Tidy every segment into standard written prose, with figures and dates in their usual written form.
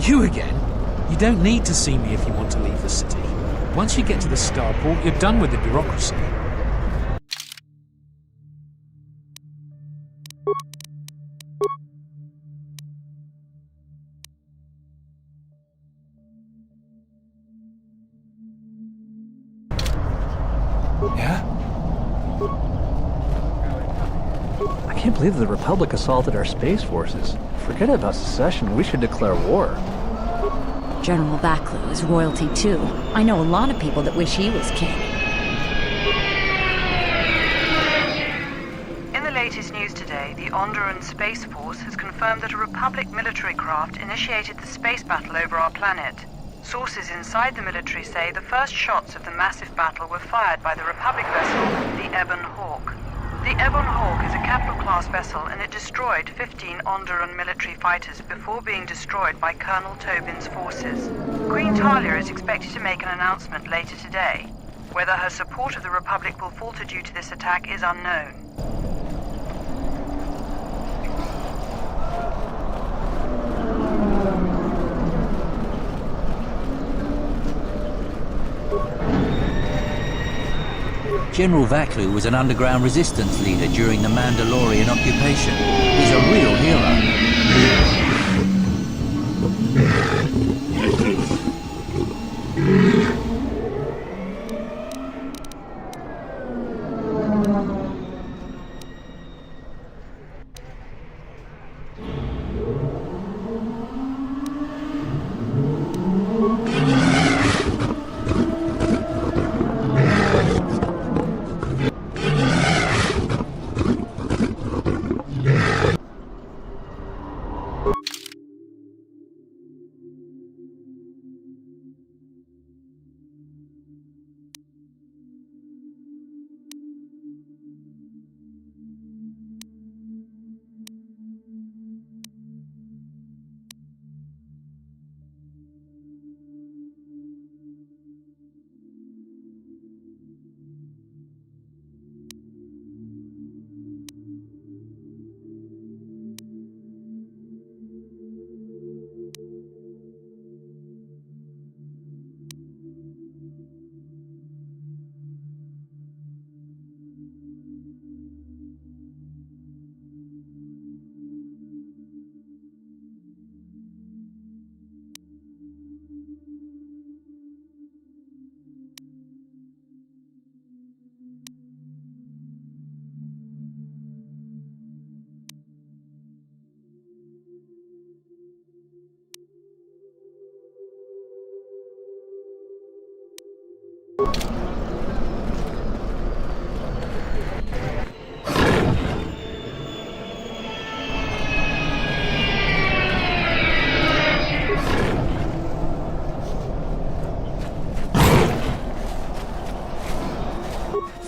You again? You don't need to see me if you want to leave the city. Once you get to the starport, you're done with the bureaucracy. Yeah? I can't believe the Republic assaulted our space forces. Forget about secession, we should declare war. General Vaklu is royalty too. I know a lot of people that wish he was king. In the latest news today, the Onderan Space Force has confirmed that a Republic military craft initiated the space battle over our planet. Sources inside the military say the first shots of the massive battle were fired by the Republic vessel, the Ebon Hawk. The Ebon Hawk is a capital-class vessel, and it destroyed 15 Onderan military fighters before being destroyed by Colonel Tobin's forces. Queen Talia is expected to make an announcement later today. Whether her support of the Republic will falter due to this attack is unknown. General Vaklu was an underground resistance leader during the Mandalorian occupation. He's a real hero.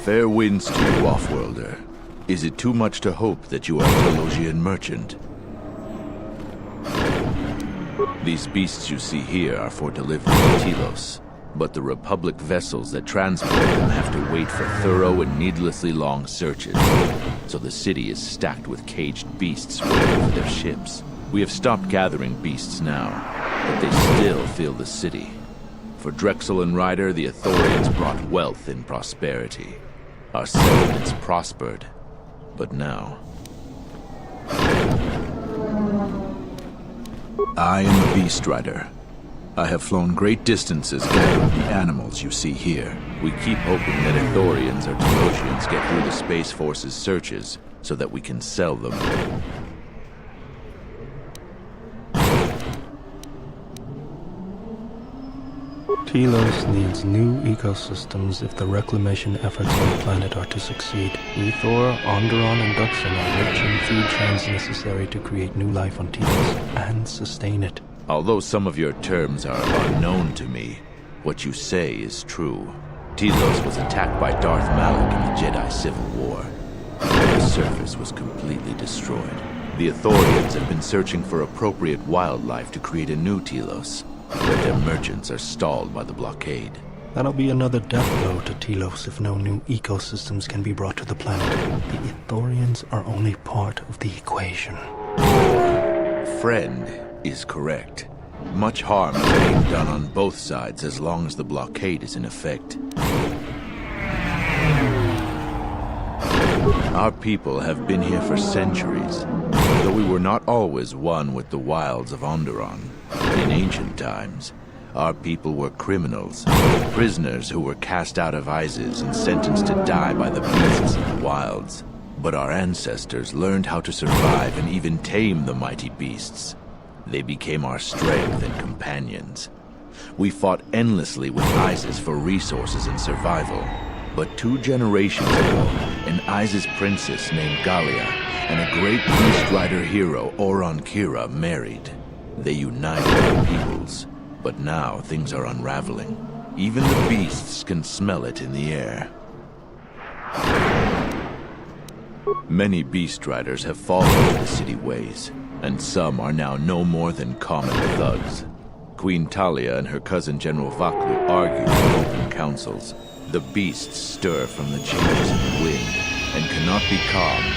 Fair winds to you, Offworlder. Is it too much to hope that you are a Trilogian merchant? These beasts you see here are for delivery to Telos, but the Republic vessels that transport them have to wait for thorough and needlessly long searches. So the city is stacked with caged beasts waiting for their ships. We have stopped gathering beasts now, but they still fill the city. For Drexel and Ryder, the Ithorians brought wealth and prosperity. Our settlements prospered, but now... I am the Beast Rider. I have flown great distances gathering the animals you see here. We keep hoping that Ithorians or Telosians get through the Space Force's searches so that we can sell them. Telos needs new ecosystems if the reclamation efforts on the planet are to succeed. Ethor, Onderon, and Duxon are rich in food trends necessary to create new life on Telos and sustain it. Although some of your terms are unknown to me, what you say is true. Telos was attacked by Darth Malak in the Jedi Civil War. The surface was completely destroyed. The Ithorians have been searching for appropriate wildlife to create a new Telos, but their merchants are stalled by the blockade. That'll be another death blow to Telos if no new ecosystems can be brought to the planet. The Ithorians are only part of the equation. Friend is correct. Much harm is being done on both sides as long as the blockade is in effect. Our people have been here for centuries, though we were not always one with the wilds of Onderon. In ancient times, our people were criminals, prisoners who were cast out of Isis and sentenced to die by the beasts of the wilds. But our ancestors learned how to survive and even tame the mighty beasts. They became our strength and companions. We fought endlessly with Isis for resources and survival. But 2 generations ago, an Isis princess named Galia and a great Beast Rider hero, Oron Kira, married. They united our peoples, but now things are unraveling. Even the beasts can smell it in the air. Many Beast Riders have fallen to the city ways, and some are now no more than common thugs. Queen Talia and her cousin General Vaklu argue in open councils. The beasts stir from the changes in the wind and cannot be calmed,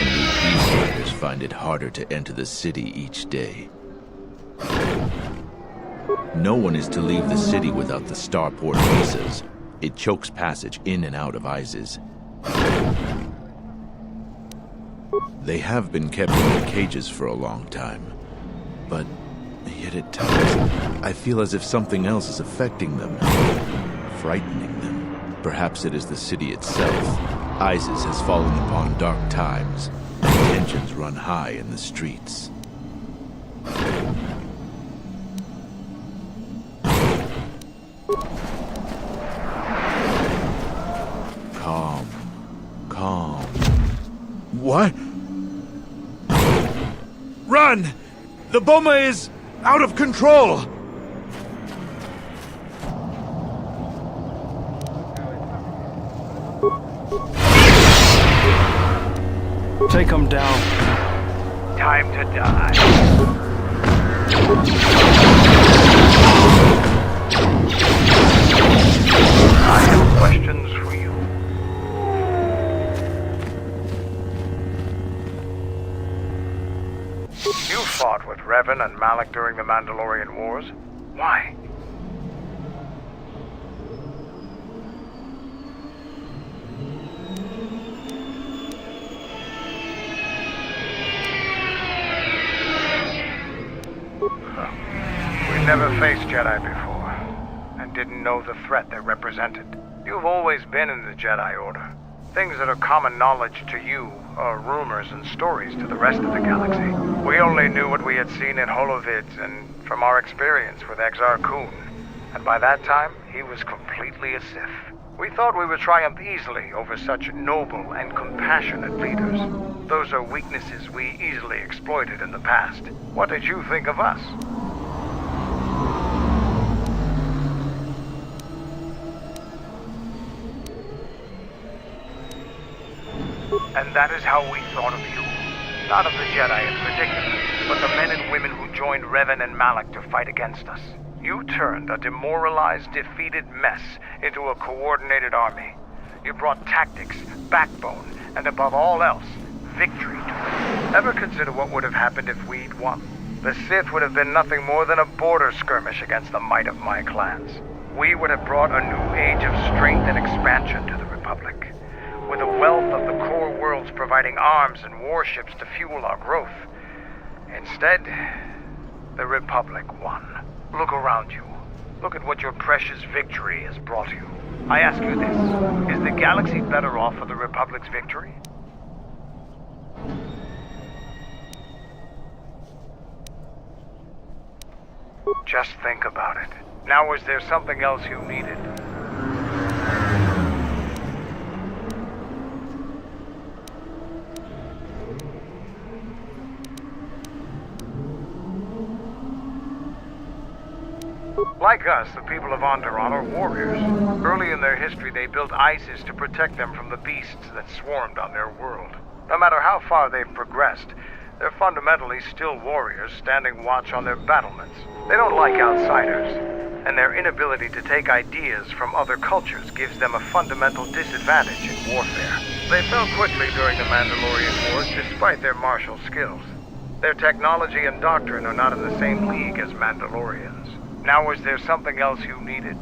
and we Beast Riders find it harder to enter the city each day. No one is to leave the city without the starport visas. It chokes passage in and out of Isis. They have been kept in their cages for a long time, but yet at times I feel as if something else is affecting them, frightening them. Perhaps it is the city itself. Isis has fallen upon dark times, and tensions run high in the streets. Calm. Calm. What? Run! The Boma is out of control! Take him down. Time to die. I have questions for you. You fought with Revan and Malak during the Mandalorian Wars. Why? We never faced Jedi before, and didn't know the threat they represented. You've always been in the Jedi Order. Things that are common knowledge to you are rumors and stories to the rest of the galaxy. We only knew what we had seen in holovids and from our experience with Exar Kun. And by that time, he was completely a Sith. We thought we would triumph easily over such noble and compassionate leaders. Those are weaknesses we easily exploited in the past. What did you think of us? And that is how we thought of you. Not of the Jedi in particular, but the men and women who joined Revan and Malak to fight against us. You turned a demoralized, defeated mess into a coordinated army. You brought tactics, backbone, and above all else, victory to it. Ever consider what would have happened if we'd won? The Sith would have been nothing more than a border skirmish against the might of my clans. We would have brought a new age of strength and expansion to the Republic, with a wealth of the core worlds providing arms and warships to fuel our growth. Instead, the Republic won. Look around you. Look at what your precious victory has brought you. I ask you this, is the galaxy better off for the Republic's victory? Just think about it. Now, is there something else you needed? Like us, the people of Onderon are warriors. Early in their history, they built Isis to protect them from the beasts that swarmed on their world. No matter how far they've progressed, they're fundamentally still warriors standing watch on their battlements. They don't like outsiders, and their inability to take ideas from other cultures gives them a fundamental disadvantage in warfare. They fell quickly during the Mandalorian Wars despite their martial skills. Their technology and doctrine are not in the same league as Mandalorians. Now, is there something else you needed?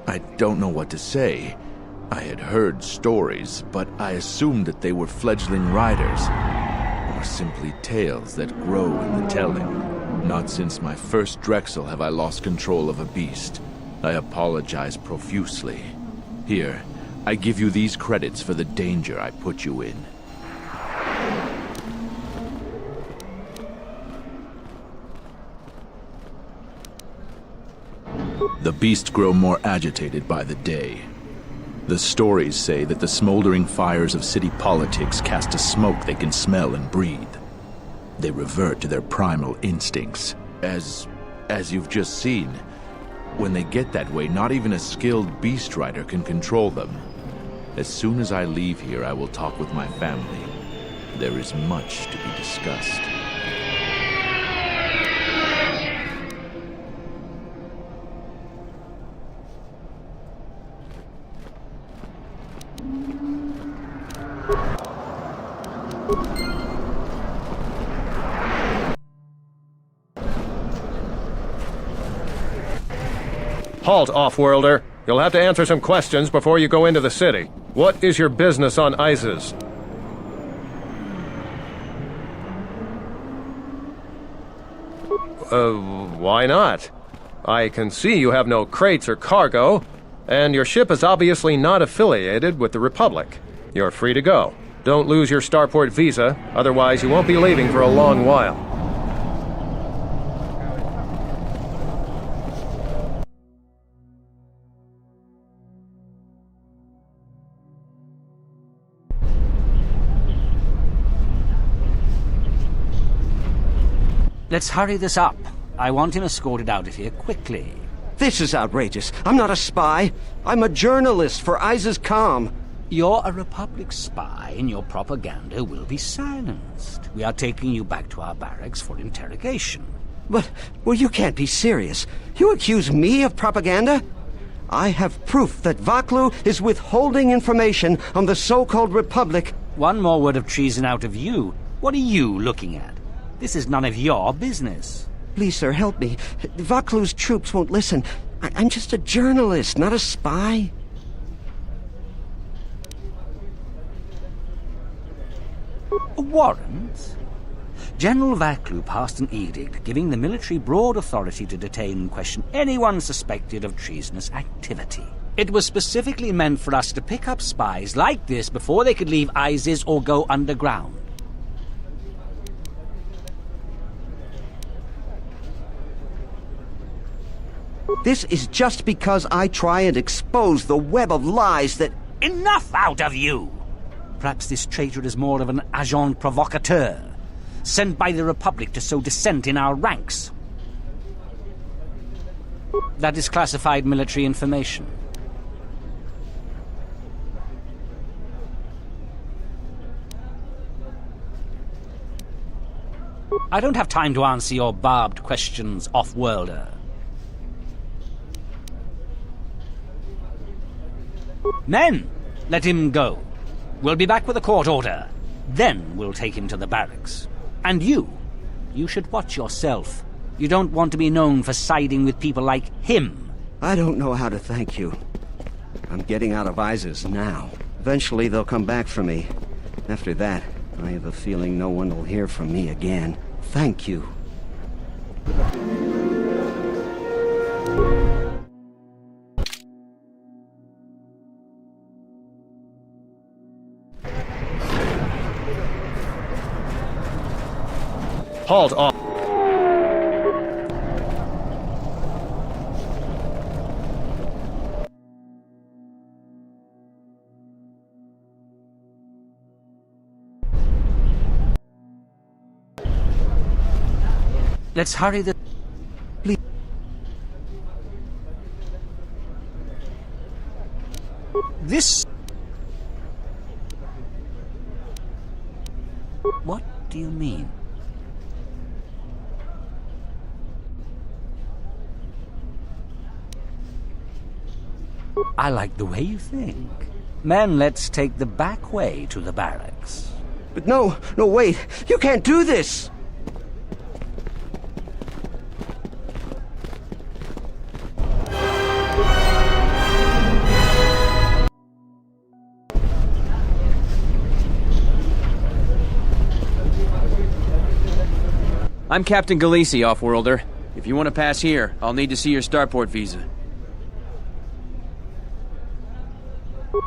I don't know what to say. I had heard stories, but I assumed that they were fledgling riders, or simply tales that grow in the telling. Not since my first Drexel have I lost control of a beast. I apologize profusely. Here, I give you these credits for the danger I put you in. The beasts grow more agitated by the day. The stories say that the smoldering fires of city politics cast a smoke they can smell and breathe. They revert to their primal instincts. As you've just seen, when they get that way, not even a skilled beast rider can control them. As soon as I leave here, I will talk with my family. There is much to be discussed. Halt, off-worlder. You'll have to answer some questions before you go into the city. What is your business on Isis? Why not? I can see you have no crates or cargo, and your ship is obviously not affiliated with the Republic. You're free to go. Don't lose your starport visa, otherwise you won't be leaving for a long while. Let's hurry this up. I want him escorted out of here quickly. This is outrageous. I'm not a spy. I'm a journalist for Isis Com. You're a Republic spy, and your propaganda will be silenced. We are taking you back to our barracks for interrogation. But, well, you can't be serious. You accuse me of propaganda? I have proof that Vaklu is withholding information on the so-called Republic. One more word of treason out of you. What are you looking at? This is none of your business. Please, sir, help me. Vaklu's troops won't listen. I'm just a journalist, not a spy. A warrant? General Vaklu passed an edict giving the military broad authority to detain and question anyone suspected of treasonous activity. It was specifically meant for us to pick up spies like this before they could leave Isis or go underground. This is just because I try and expose the web of lies that... Enough out of you! Perhaps this traitor is more of an agent provocateur, sent by the Republic to sow dissent in our ranks. That is classified military information. I don't have time to answer your barbed questions, off-worlder. Men, let him go. We'll be back with a court order. Then we'll take him to the barracks. And you should watch yourself. You don't want to be known for siding with people like him. I don't know how to thank you. I'm getting out of Isis now. Eventually they'll come back for me. After that, I have a feeling no one will hear from me again. Thank you. Halt off. Let's hurry the... Please. This... What do you mean? I like the way you think. Then let's take the back way to the barracks. But no, wait. You can't do this! I'm Captain Galisi, Offworlder. If you want to pass here, I'll need to see your starport visa.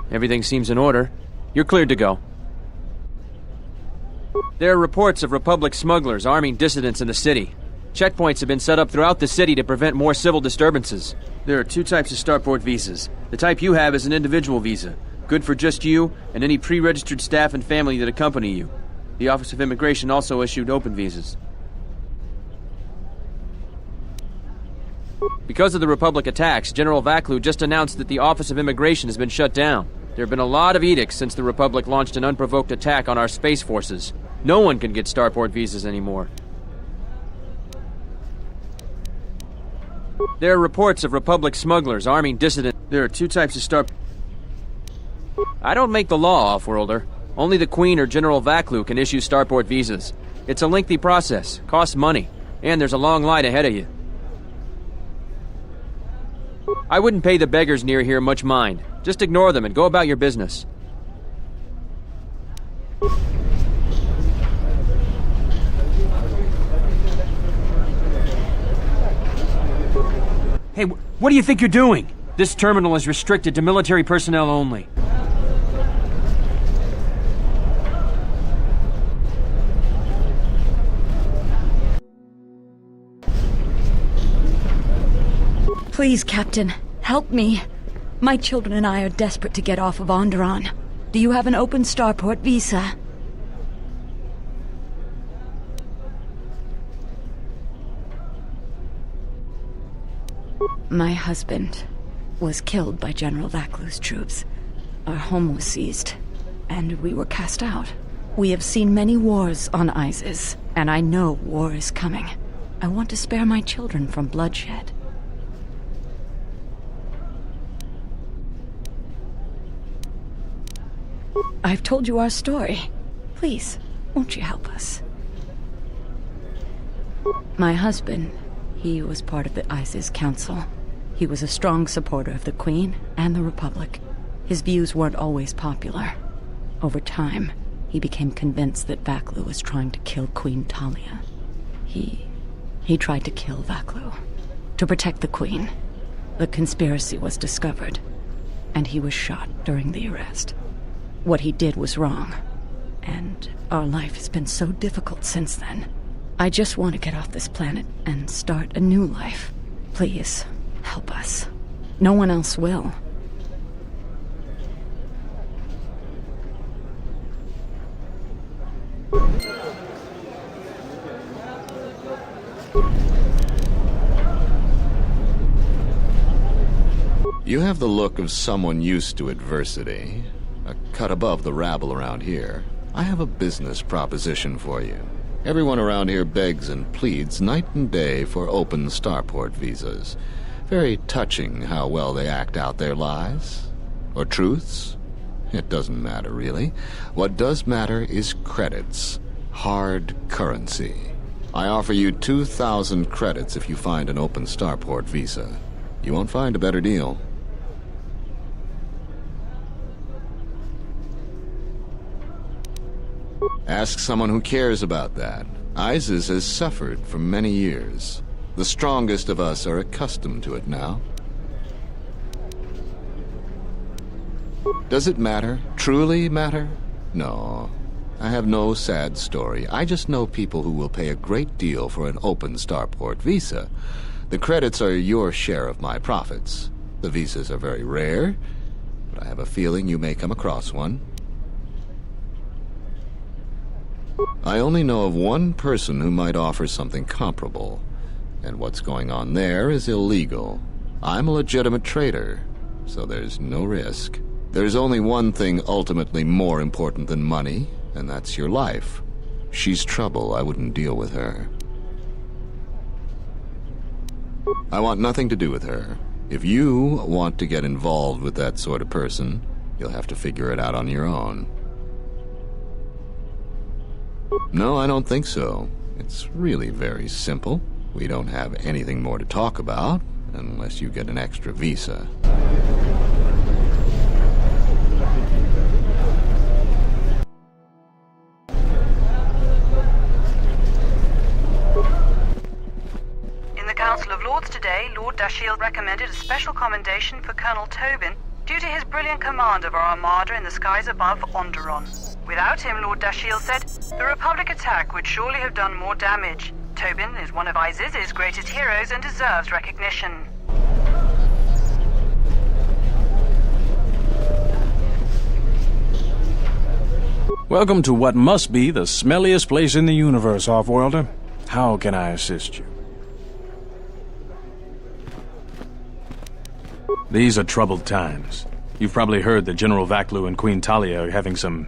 Everything seems in order. You're cleared to go. There are reports of Republic smugglers arming dissidents in the city. Checkpoints have been set up throughout the city to prevent more civil disturbances. There are two types of starport visas. The type you have is an individual visa, good for just you and any pre-registered staff and family that accompany you. The Office of Immigration also issued open visas. Because of the Republic attacks, General Vaklu just announced that the Office of Immigration has been shut down. There have been a lot of edicts since the Republic launched an unprovoked attack on our space forces. No one can get starport visas anymore. There are reports of Republic smugglers arming dissidents. There are two types of I don't make the law, Offworlder. Only the Queen or General Vaklu can issue starport visas. It's a lengthy process, costs money, and there's a long line ahead of you. I wouldn't pay the beggars near here much mind. Just ignore them and go about your business. Hey, what do you think you're doing? This terminal is restricted to military personnel only. Please, Captain, help me. My children and I are desperate to get off of Onderon. Do you have an open starport visa? My husband was killed by General Vaklu's troops. Our home was seized, and we were cast out. We have seen many wars on Isis, and I know war is coming. I want to spare my children from bloodshed. I've told you our story. Please, won't you help us? My husband, he was part of the ISIS Council. He was a strong supporter of the Queen and the Republic. His views weren't always popular. Over time, he became convinced that Vaklu was trying to kill Queen Talia. He tried to kill Vaklu. To protect the Queen. The conspiracy was discovered, and he was shot during the arrest. What he did was wrong, and our life has been so difficult since then. I just want to get off this planet and start a new life. Please, help us. No one else will. You have the look of someone used to adversity. A cut above the rabble around here. I have a business proposition for you. Everyone around here begs and pleads night and day for open starport visas. Very touching how well they act out their lies. Or truths. It doesn't matter, really. What does matter is credits. Hard currency. I offer you 2,000 credits if you find an open starport visa. You won't find a better deal. Ask someone who cares about that. ISIS has suffered for many years. The strongest of us are accustomed to it now. Does it matter? Truly matter? No. I have no sad story. I just know people who will pay a great deal for an open starport visa. The credits are your share of my profits. The visas are very rare, but I have a feeling you may come across one. I only know of one person who might offer something comparable, and what's going on there is illegal. I'm a legitimate trader, so there's no risk. There's only one thing ultimately more important than money, and that's your life. She's trouble. I wouldn't deal with her. I want nothing to do with her. If you want to get involved with that sort of person, you'll have to figure it out on your own. No, I don't think so. It's really very simple. We don't have anything more to talk about, unless you get an extra visa. In the Council of Lords today, Lord Dashiell recommended a special commendation for Colonel Tobin due to his brilliant command of our armada in the skies above Onderon. Without him, Lord Dashiell said, the Republic attack would surely have done more damage. Tobin is one of Iziz's greatest heroes and deserves recognition. Welcome to what must be the smelliest place in the universe, Offworlder. How can I assist you? These are troubled times. You've probably heard that General Vaklu and Queen Talia are having some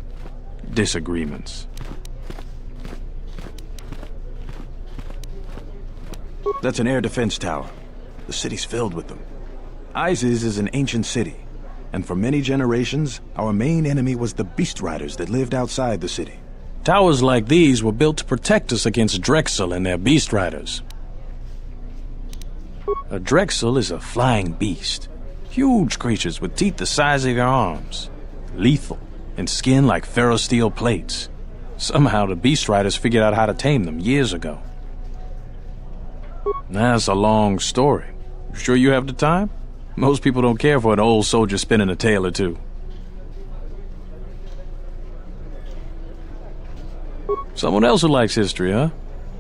disagreements. That's an air defense tower. The city's filled with them. Iziz is an ancient city, and for many generations, our main enemy was the Beast Riders that lived outside the city. Towers like these were built to protect us against Drexel and their Beast Riders. A Drexel is a flying beast. Huge creatures with teeth the size of your arms. Lethal, and skin like ferrosteel plates. Somehow the Beast Riders figured out how to tame them years ago. That's a long story. You sure you have the time? Most people don't care for an old soldier spinning a tale or two. Someone else who likes history, huh?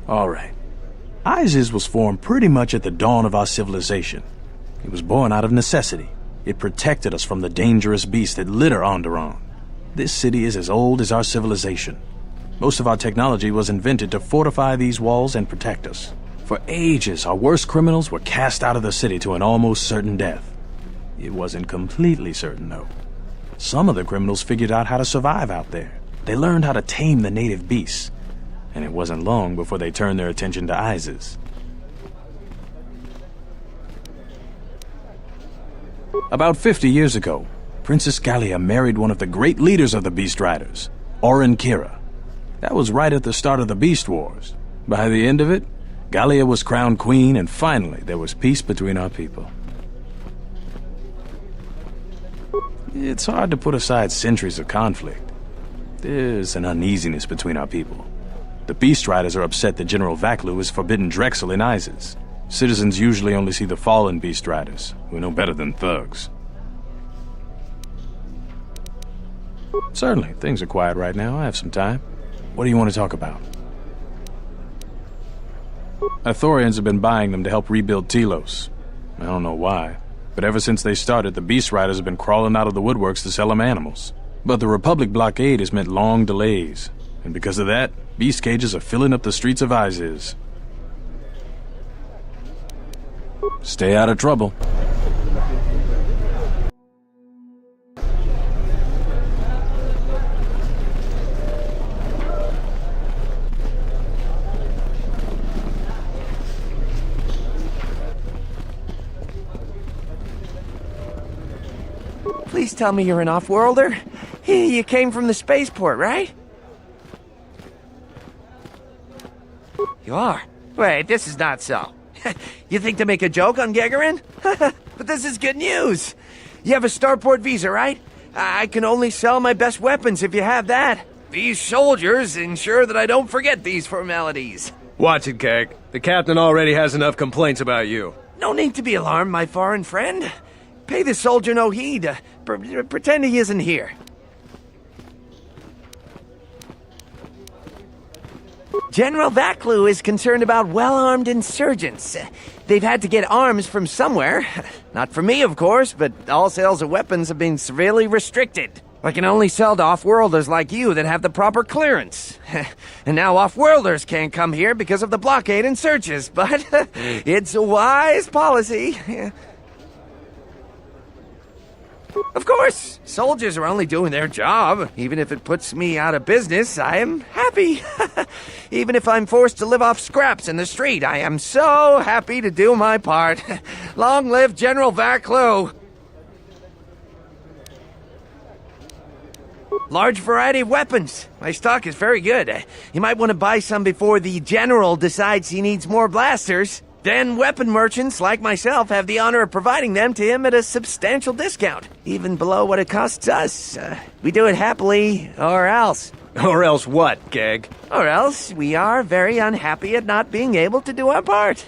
Alright. Iziz was formed pretty much at the dawn of our civilization. It was born out of necessity. It protected us from the dangerous beasts that litter Onderon. This city is as old as our civilization. Most of our technology was invented to fortify these walls and protect us. For ages, our worst criminals were cast out of the city to an almost certain death. It wasn't completely certain, though. Some of the criminals figured out how to survive out there. They learned how to tame the native beasts. And it wasn't long before they turned their attention to Iziz. About 50 years ago, Princess Gallia married one of the great leaders of the Beast Riders, Orin Kira. That was right at the start of the Beast Wars. By the end of it, Gallia was crowned queen, and finally there was peace between our people. It's hard to put aside centuries of conflict. There's an uneasiness between our people. The Beast Riders are upset that General Vaklu has forbidden Drexel in Iziz. Citizens usually only see the fallen Beast Riders, who are no better than thugs. Certainly, things are quiet right now. I have some time. What do you want to talk about? Ithorians have been buying them to help rebuild Telos. I don't know why, but ever since they started, the Beast Riders have been crawling out of the woodworks to sell them animals. But the Republic blockade has meant long delays, and because of that, beast cages are filling up the streets of Iziz. Stay out of trouble. Please tell me you're an off-worlder. You came from the spaceport, right? You are? Wait, this is not so. You think to make a joke on Gagarin? But this is good news. You have a starport visa, right? I can only sell my best weapons if you have that. These soldiers ensure that I don't forget these formalities. Watch it, Keg. The captain already has enough complaints about you. No need to be alarmed, my foreign friend. Pay the soldier no heed. Pretend he isn't here. General Vaklu is concerned about well-armed insurgents. They've had to get arms from somewhere. Not from me, of course, but all sales of weapons have been severely restricted. I can only sell to off-worlders like you that have the proper clearance. And now off-worlders can't come here because of the blockade and searches, but it's a wise policy. Of course! Soldiers are only doing their job. Even if it puts me out of business, I am happy. Even if I'm forced to live off scraps in the street, I am so happy to do my part. Long live General Vaclu! Large variety of weapons. My stock is very good. You might want to buy some before the General decides he needs more blasters. Then weapon merchants like myself have the honor of providing them to him at a substantial discount, even below what it costs us. We do it happily, or else. Or else what, Geg? Or else we are very unhappy at not being able to do our part.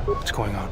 What's going on?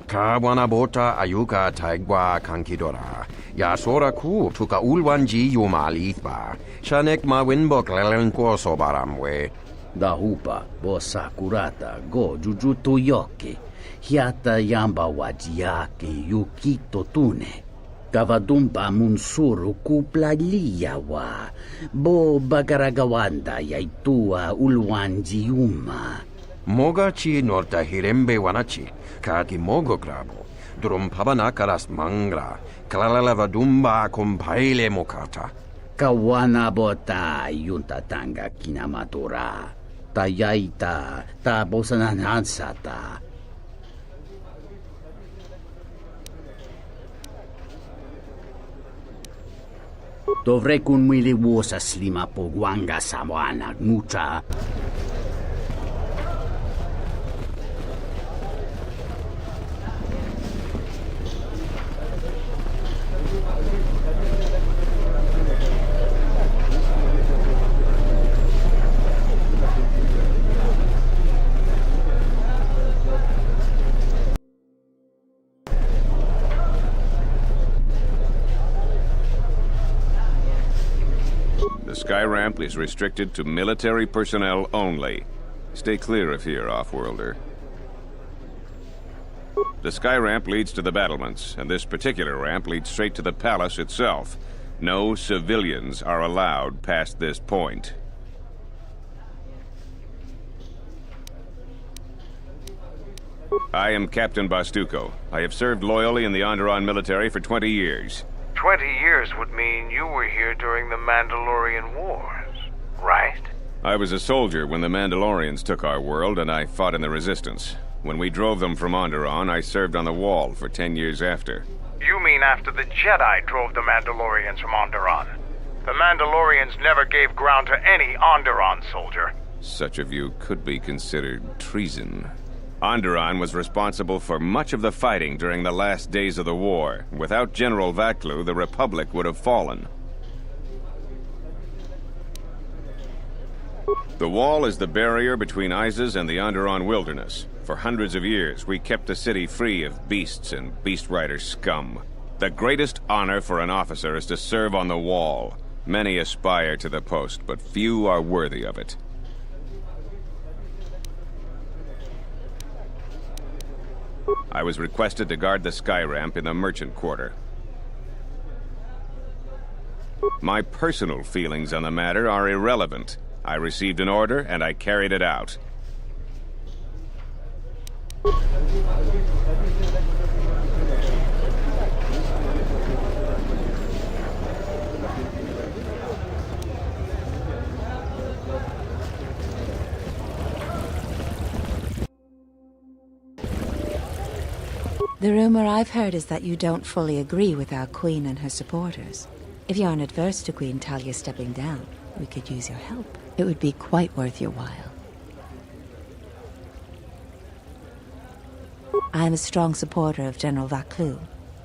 Kawanabota ayuka taigwa kankidora. Yasora ku tuka ulwanji yumalithba. Shanek ma winbok lelenko sobaramwe. Dahupa bosa kurata go jujutu yoki. Hiata yamba wajiyaki yukito tune. Kavadumpa munsuru kuplaliyawa. Bo bagaragawanda yaitua ulwanji yuma. Mogachi norta hirembe wanachi. Kaki mogo grabo. Drum pabana karas mangra. Kalalavadumba kompaile mokata. Kawana bota yunta tanga kinamatura. Tayaita ta bosananansata. Dovrei kunmili wosa slima pogwanga sawana nucha. Skyramp is restricted to military personnel only. Stay clear of here, Offworlder. The Skyramp leads to the battlements, and this particular ramp leads straight to the palace itself. No civilians are allowed past this point. I am Captain Bastuco. I have served loyally in the Onderon military for 20 years. 20 years would mean you were here during the Mandalorian Wars, right? I was a soldier when the Mandalorians took our world, and I fought in the Resistance. When we drove them from Onderon, I served on the Wall for 10 years after. You mean after the Jedi drove the Mandalorians from Onderon? The Mandalorians never gave ground to any Onderon soldier. Such a view could be considered treason. Onderon was responsible for much of the fighting during the last days of the war. Without General Vaklu, the Republic would have fallen. The Wall is the barrier between Isis and the Onderon wilderness. For hundreds of years, we kept the city free of beasts and Beast Rider scum. The greatest honor for an officer is to serve on the Wall. Many aspire to the post, but few are worthy of it. I was requested to guard the Skyramp in the merchant quarter. My personal feelings on the matter are irrelevant. I received an order, and I carried it out. The rumor I've heard is that you don't fully agree with our Queen and her supporters. If you aren't adverse to Queen Talia stepping down, we could use your help. It would be quite worth your while. I am a strong supporter of General Vaklu.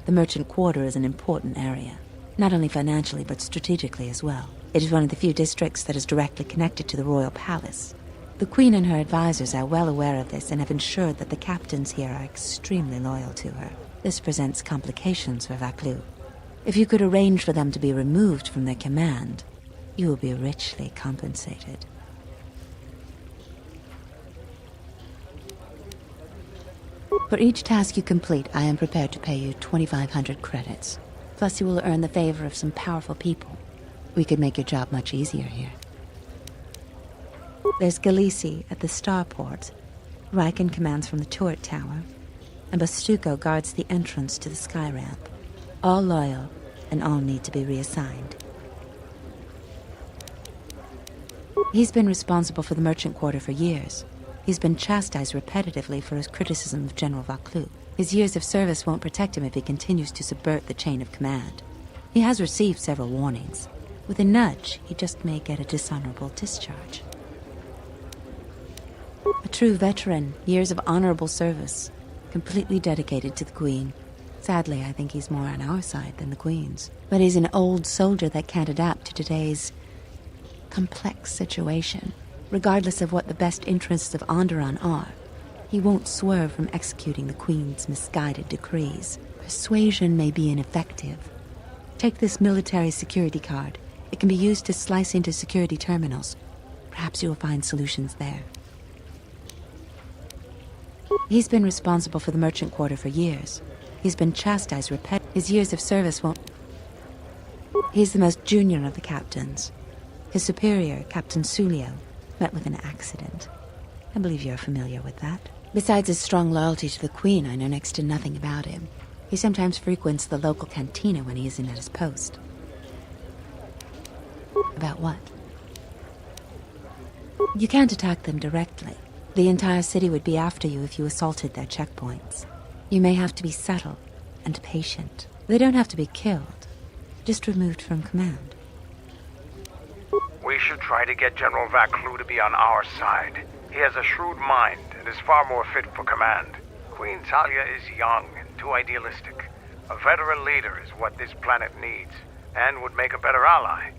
The merchant quarter is an important area, not only financially but strategically as well. It is one of the few districts that is directly connected to the royal palace. The Queen and her advisors are well aware of this and have ensured that the captains here are extremely loyal to her. This presents complications for Vaklu. If you could arrange for them to be removed from their command, you will be richly compensated. For each task you complete, I am prepared to pay you 2,500 credits. Plus you will earn the favor of some powerful people. We could make your job much easier here. There's Galisi at the starport. Riken commands from the turret tower. And Bastuco guards the entrance to the Skyramp. All loyal, and all need to be reassigned. He's been responsible for the merchant quarter for years. He's been chastised repetitively for his criticism of General Vaklu. His years of service won't protect him if he continues to subvert the chain of command. He has received several warnings. With a nudge, he just may get a dishonorable discharge. A true veteran, years of honorable service, completely dedicated to the Queen. Sadly, I think he's more on our side than the Queen's. But he's an old soldier that can't adapt to today's complex situation. Regardless of what the best interests of Onderon are, he won't swerve from executing the Queen's misguided decrees. Persuasion may be ineffective. Take this military security card. It can be used to slice into security terminals. Perhaps you will find solutions there. He's been responsible for the merchant quarter for years. He's been chastised repeatedly. His years of service won't... He's the most junior of the captains. His superior, Captain Sulio, met with an accident. I believe you're familiar with that. Besides his strong loyalty to the Queen, I know next to nothing about him. He sometimes frequents the local cantina when he isn't at his post. About what? You can't attack them directly. The entire city would be after you if you assaulted their checkpoints. You may have to be subtle and patient. They don't have to be killed, just removed from command. We should try to get General Vaklu to be on our side. He has a shrewd mind and is far more fit for command. Queen Talia is young and too idealistic. A veteran leader is what this planet needs, and would make a better ally.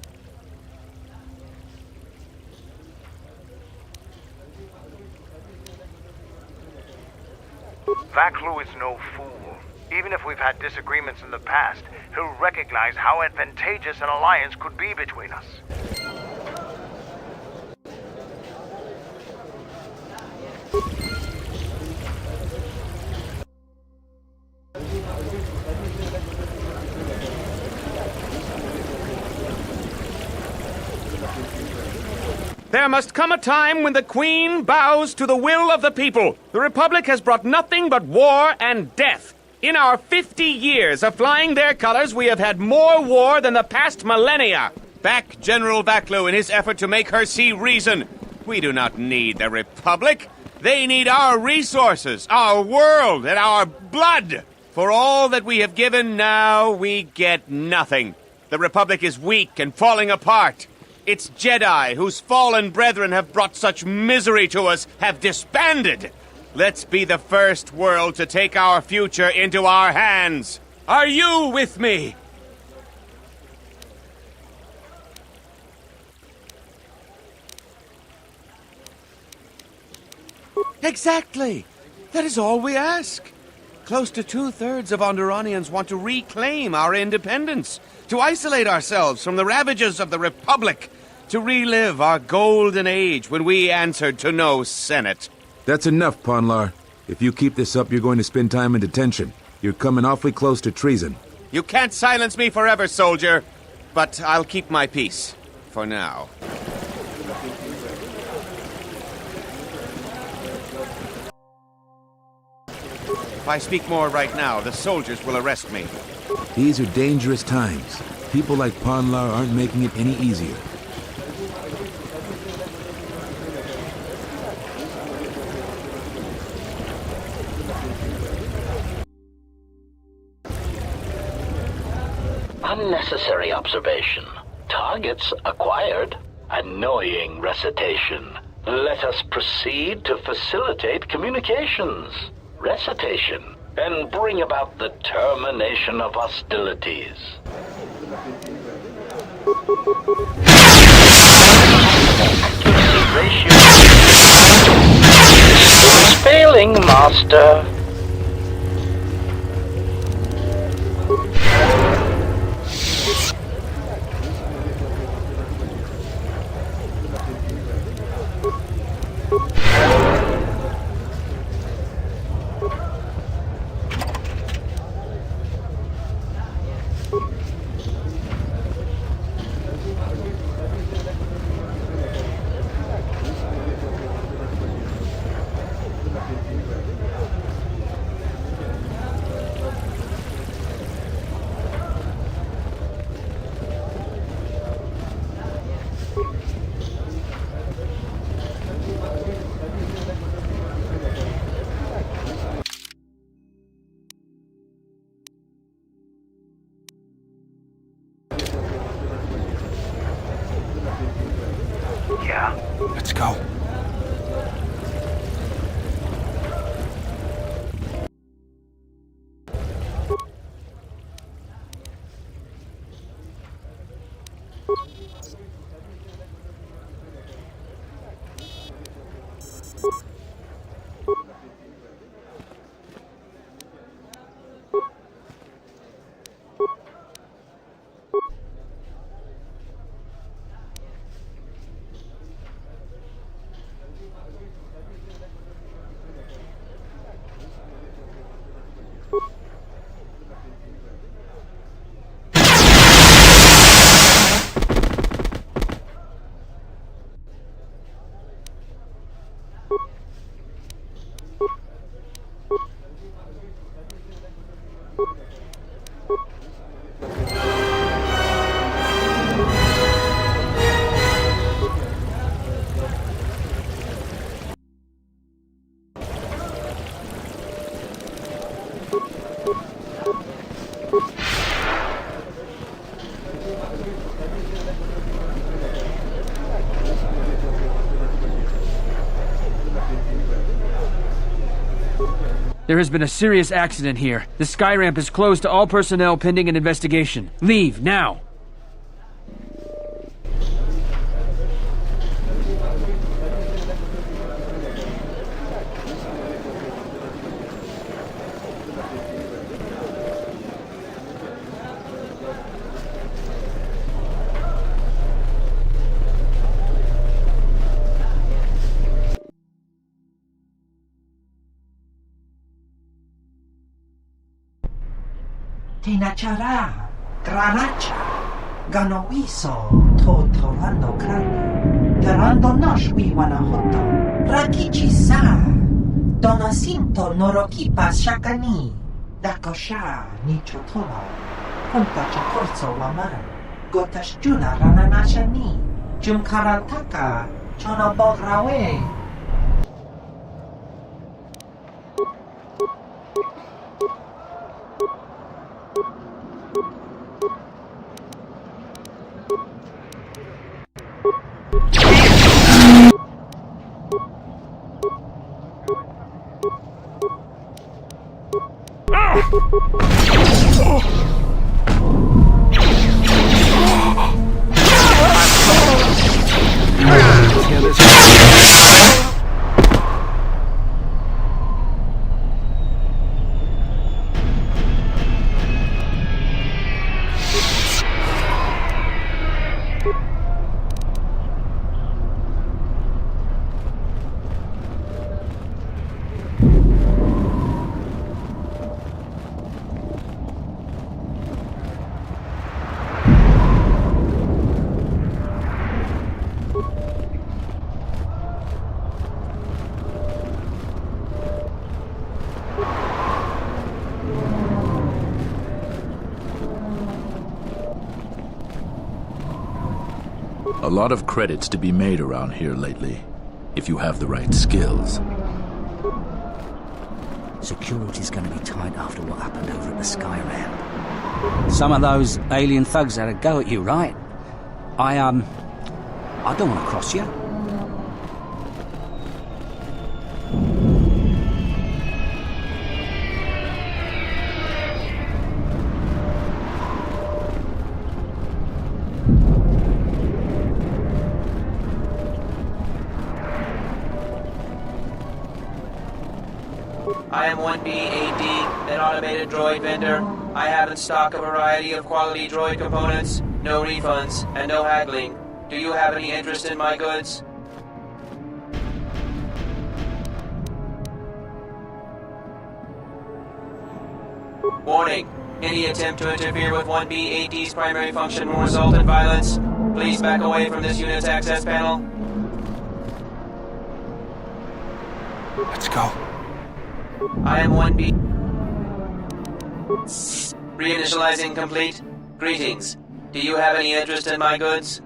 Vaklu is no fool. Even if we've had disagreements in the past, he'll recognize how advantageous an alliance could be between us. There must come a time when the Queen bows to the will of the people. The Republic has brought nothing but war and death. In our 50 years of flying their colors, we have had more war than the past millennia. Back General Vaklu in his effort to make her see reason. We do not need the Republic. They need our resources, our world, and our blood. For all that we have given, now we get nothing. The Republic is weak and falling apart. Its Jedi, whose fallen brethren have brought such misery to us, have disbanded. Let's be the first world to take our future into our hands. Are you with me? Exactly. That is all we ask. Close to 2/3 of Onderonians want to reclaim our independence, to isolate ourselves from the ravages of the Republic, to relive our golden age when we answered to no Senate. That's enough, Ponlar. If you keep this up, you're going to spend time in detention. You're coming awfully close to treason. You can't silence me forever, soldier, but I'll keep my peace. For now. If I speak more right now, the soldiers will arrest me. These are dangerous times. People like Ponlar aren't making it any easier. Unnecessary observation. Targets acquired. Annoying recitation. Let us proceed to facilitate communications. Recitation. And bring about the termination of hostilities. Accuracy ratio is failing, Master. Let's go. There has been a serious accident here. The sky ramp is closed to all personnel pending an investigation. Leave, now! Tinachara, Granacha, Ganoiso, Totorando Kran, Operando nash wiwana hoto. Rakichi sa. Donasinto norokipa shakani. Dakosha ni chotola. Punta chakorso waman. Gotash juna rananashani. Jumkarataka. Chona bograwe. A lot of credits to be made around here lately, if you have the right skills. Security's gonna be tight after what happened over at the Sky Ramp. Some of those alien thugs had a go at you, right? I don't want to cross you. I am 1B-AD, an automated droid vendor. I have in stock a variety of quality droid components, no refunds, and no haggling. Do you have any interest in my goods? Warning. Any attempt to interfere with 1B-AD's primary function will result in violence. Please back away from this unit's access panel. Let's go. I am 1B. Reinitializing complete. Greetings. Do you have any interest in my goods?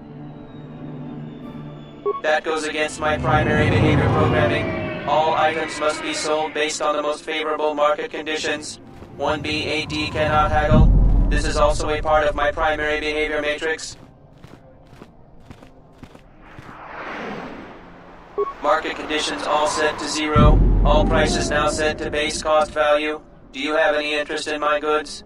That goes against my primary behavior programming. All items must be sold based on the most favorable market conditions. 1B-AD cannot haggle. This is also a part of my primary behavior matrix. Market conditions all set to 0. All prices now set to base cost value. Do you have any interest in my goods?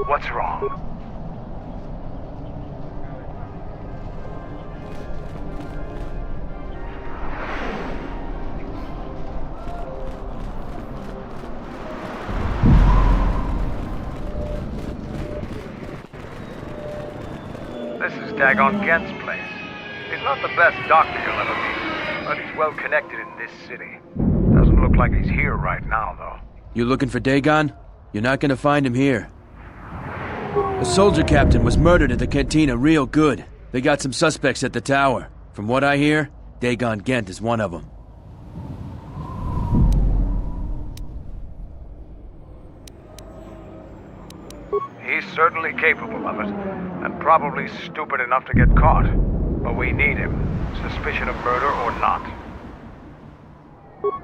What's wrong? This is Dagon Gent's place. He's not the best doctor you'll ever meet, but he's well connected in this city. Doesn't look like he's here right now, though. You looking for Dagon? You're not gonna find him here. A soldier captain was murdered at the cantina real good. They got some suspects at the tower. From what I hear, Dagon Gent is one of them. He's certainly capable of it, and probably stupid enough to get caught. But we need him, suspicion of murder or not.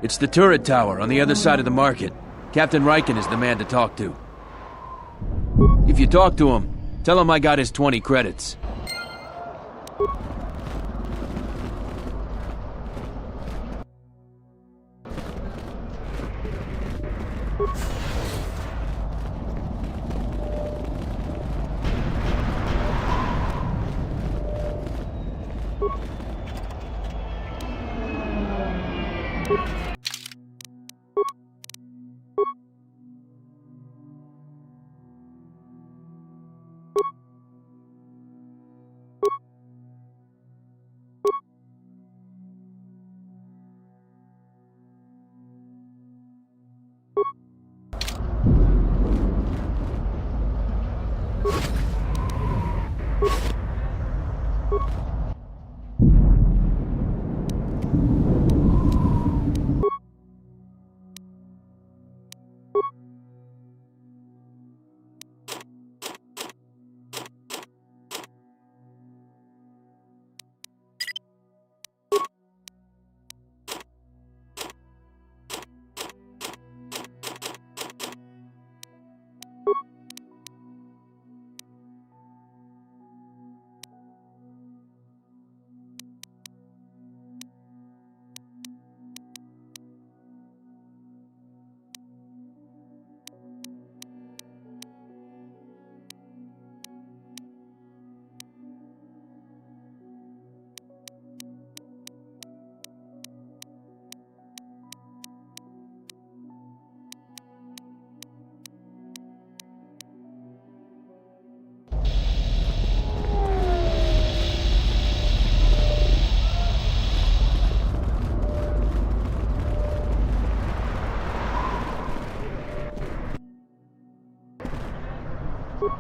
It's the turret tower on the other side of the market. Captain Riken is the man to talk to. If you talk to him, tell him I got his 20 credits.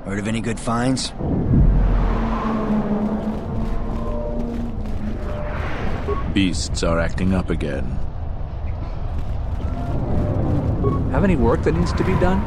Heard of any good finds? Beasts are acting up again. Have any work that needs to be done?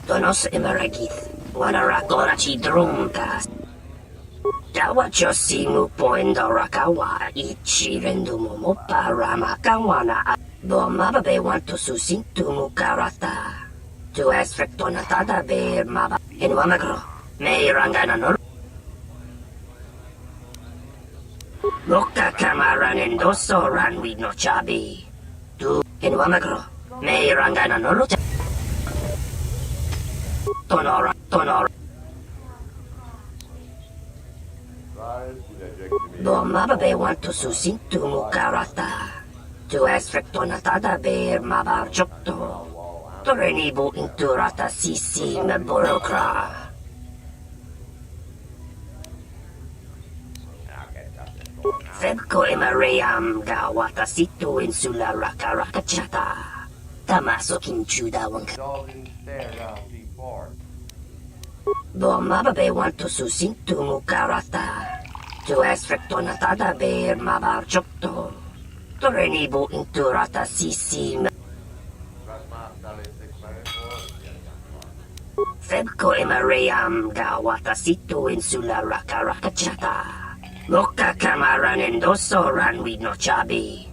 Donos emeragith, wanarakorachi drunkas. Dawachosimu poendorakawa, ichi rendumu paramakawana. Bomababe want to susintumu karata. To esfrectonatada bear maba. En wamagro, may rangana no. Loka kamaran endoso ran with no chabi. To en wamagro, may rangana no. Tonora. Bomababe want to susintumu karata. To esfrectonatada bear mabar jokto. Torenibu inturata sisi meborokra. Febko emareyam gawata situ insula rakarakachata. Tamaso kinchuda wanka. Bomababe want to susintumu karata. To esfrectonatada bear mabar jokto. Torenibu inturata sisi Febko emareyam gawata situ insula rakarakachata. Loka kamaran endoso ran with no chabi.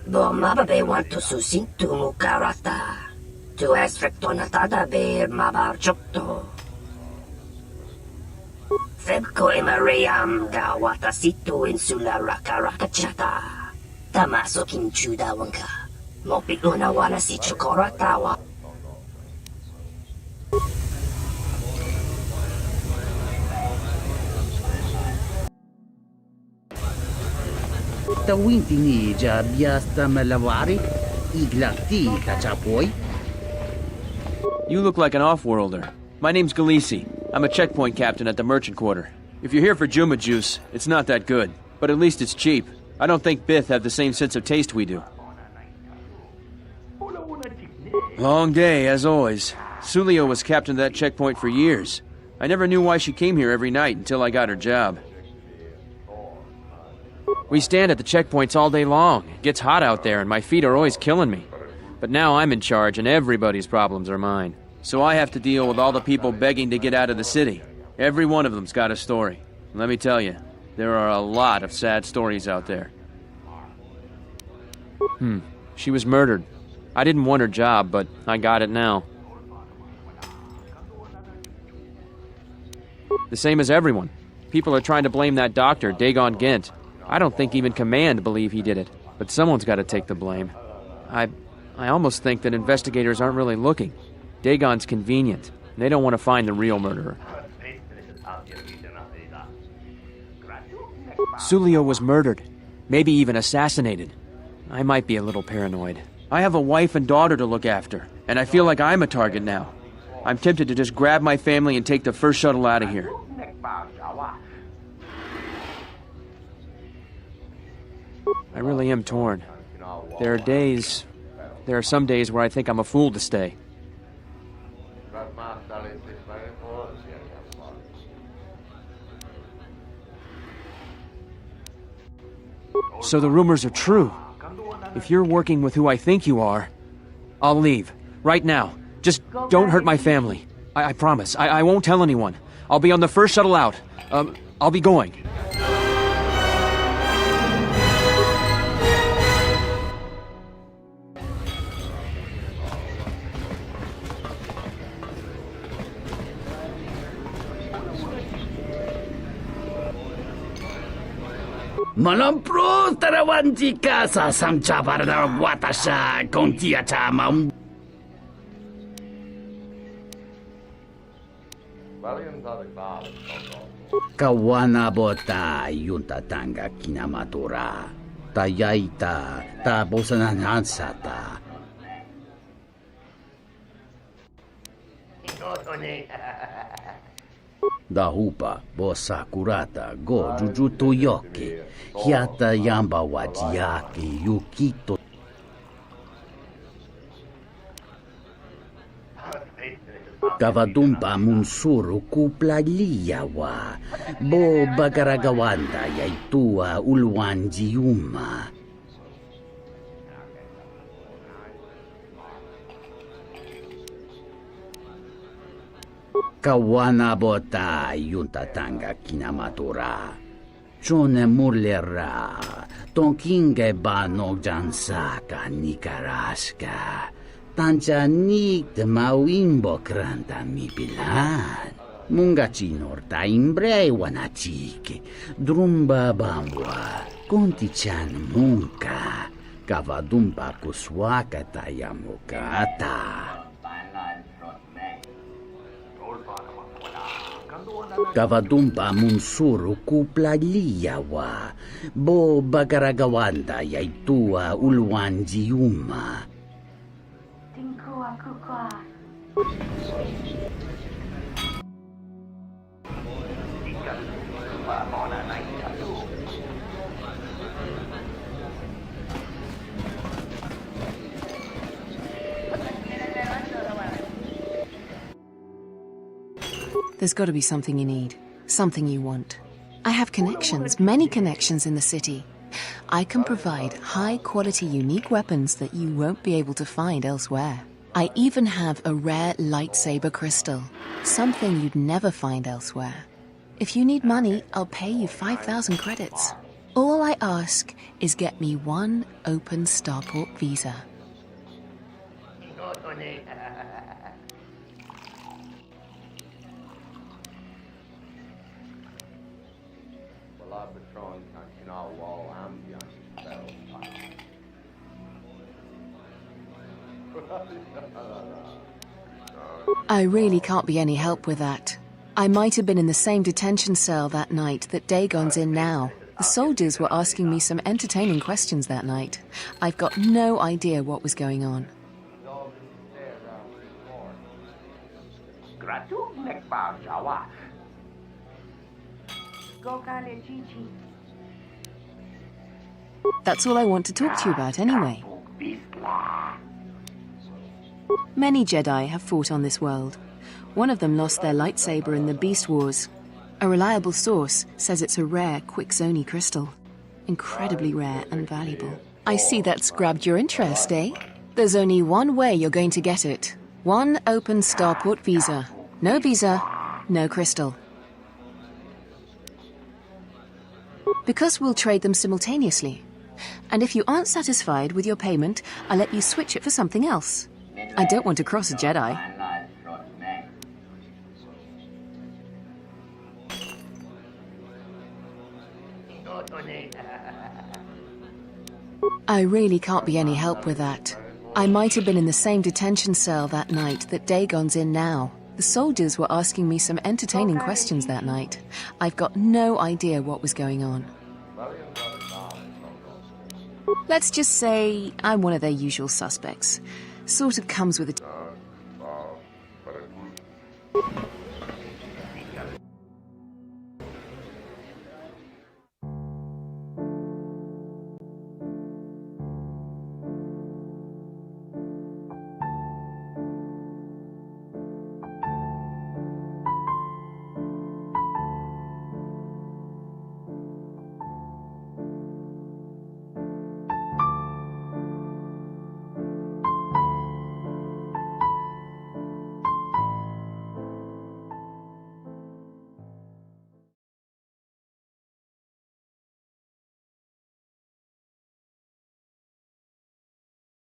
Bomababe want to susintumu karata. To esfrectonatada bear mabar jokto. Febko emareyam gawata situ insula rakarakachata. Tamaso kinchuda wanka. Mopi unawana si Chukora Tawa. Tawintini biasta malawari, iglakti kachapoy. You look like an off-worlder. My name's Galisi. I'm a checkpoint captain at the merchant quarter. If you're here for Juma juice, it's not that good. But at least it's cheap. I don't think Bith have the same sense of taste we do. Long day, as always. Sulio was captain of that checkpoint for years. I never knew why she came here every night until I got her job. We stand at the checkpoints all day long. It gets hot out there and my feet are always killing me. But now I'm in charge and everybody's problems are mine. So I have to deal with all the people begging to get out of the city. Every one of them's got a story. Let me tell you, there are a lot of sad stories out there. She was murdered. I didn't want her job, but I got it now. The same as everyone. People are trying to blame that doctor, Dagon Gent. I don't think even Command believe he did it, but someone's got to take the blame. I almost think that investigators aren't really looking. Dagon's convenient. They don't want to find the real murderer. Sulio was murdered. Maybe even assassinated. I might be a little paranoid. I have a wife and daughter to look after, and I feel like I'm a target now. I'm tempted to just grab my family and take the first shuttle out of here. I really am torn. There are some days where I think I'm a fool to stay. So the rumors are true. If you're working with who I think you are, I'll leave. Right now. Just don't hurt my family. I promise. I won't tell anyone. I'll be on the first shuttle out. I'll be going. Malampro tarawanti ka sa samchabar na watasha kontia chamam. Kawana bota yunta tanga kinamatura. Tayaita ta bosananansata. Dahupa bosa kurata go jujuto yoke. Hiata yamba wajiake yukito. Kavadumpa munsuru kuplaliyawa. Bo bagaragawanda yaitua ulwanjiuma. Kawana bota yunta tanga kinamatura. Chone murlera. Tonkinge banog jansaka nikaraska. Tancha nik de mawimbo kranta mi pilan. Munga chinorta imbre wanachike. Drumba bambwa. Konti chan munka. Kavadumpa kuswaka tayamukata. Kavadumpa munsuru kuplaliyawa. Bo bagaragawanda yaitua ulwanjiuma. There's got to be something you need, something you want. I have connections, many connections in the city. I can provide high-quality, unique weapons that you won't be able to find elsewhere. I even have a rare lightsaber crystal, something you'd never find elsewhere. If you need money, I'll pay you 5,000 credits. All I ask is get me one open starport visa. I really can't be any help with that. I might have been in the same detention cell that night that Dagon's in now. The soldiers were asking me some entertaining questions that night. I've got no idea what was going on. That's all I want to talk to you about anyway. Many Jedi have fought on this world. One of them lost their lightsaber in the Beast Wars. A reliable source says it's a rare Quixoni crystal. Incredibly rare and valuable. I see that's grabbed your interest, eh? There's only one way you're going to get it. One open starport visa. No visa, no crystal. Because we'll trade them simultaneously. And if you aren't satisfied with your payment, I'll let you switch it for something else. I don't want to cross a Jedi. I really can't be any help with that. I might have been in the same detention cell that night that Dagon's in now. The soldiers were asking me some entertaining questions that night. I've got no idea what was going on. Let's just say I'm one of their usual suspects. Sort of comes with a...